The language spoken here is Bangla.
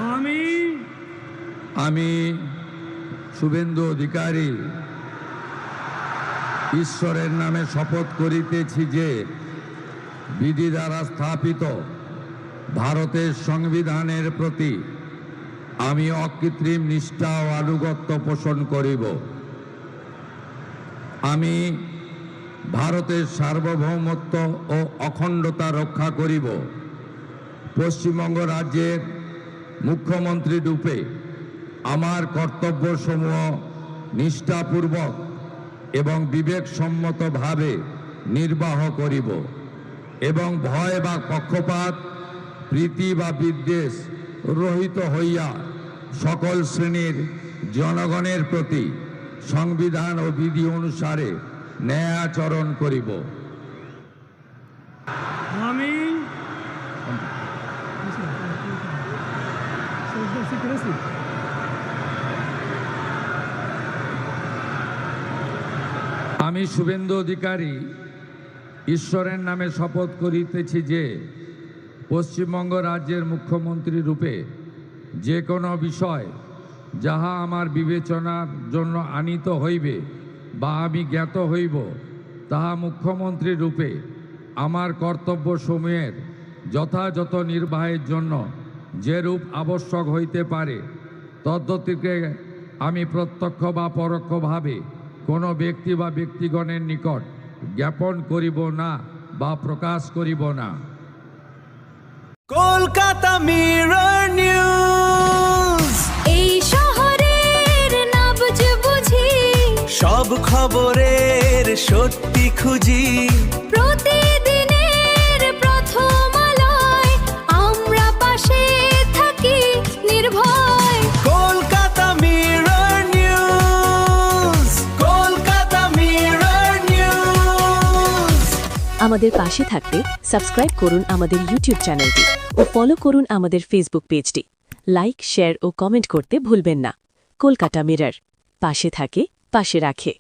আমি আমি শুভেন্দু অধিকারী ঈশ্বরের নামে শপথ করিতেছি যে বিধি দ্বারা স্থাপিত ভারতের সংবিধানের প্রতি আমি অকৃত্রিম নিষ্ঠা ও আনুগত্য পোষণ করিব। আমি ভারতের সার্বভৌমত্ব ও অখণ্ডতা রক্ষা করিব। পশ্চিমবঙ্গ রাজ্যের মুখ্যমন্ত্রী রূপে আমার কর্তব্যসমূহ নিষ্ঠাপূর্বক এবং বিবেকসম্মতভাবে নির্বাহ করিব এবং ভয় বা পক্ষপাত প্রীতি বা বিদ্বেষ রহিত হইয়া সকল শ্রেণীর জনগণের প্রতি সংবিধান ও বিধি অনুসারে ন্যায় আচরণ করিব। আমি আমি শুভেন্দু অধিকারী ঈশ্বরের নামে শপথ করিতেছি যে পশ্চিমবঙ্গ রাজ্যের মুখ্যমন্ত্রী রূপে যে কোনো বিষয় যাহা আমার বিবেচনার জন্য আনিত হইবে বা আমি জ্ঞাত হইব, তাহা মুখ্যমন্ত্রী রূপে আমার কর্তব্যসমূহের যথাযথ নির্বাহের জন্য যেরূপ আবশ্যক হইতে পারে তদ্গতিকে আমি প্রত্যক্ষ বা পরোক্ষভাবে কোনো ব্যক্তি বা ব্যক্তিগণের নিকট জ্ঞাপন করিব না বা প্রকাশ করিব না। কলকাতা মিরর নিউজ, এই শহরের নবজ বুঝি, সব খবরের সত্যি খুঁজি, প্রতিদিনের প্রথম আলোয় আমরা পাশে থাকি নির্ভয়। Kolkata mirror news, Kolkata mirror news. আমাদের পাশে থাকতে সাবস্ক্রাইব করুন আমাদের ইউটিউব চ্যানেলটি ও ফলো করুন আমাদের ফেসবুক পেজটি। লাইক, শেয়ার ও কমেন্ট করতে ভুলবেন না। কলকাতা মিরর, পাশে থাকে, পাশে রাখে।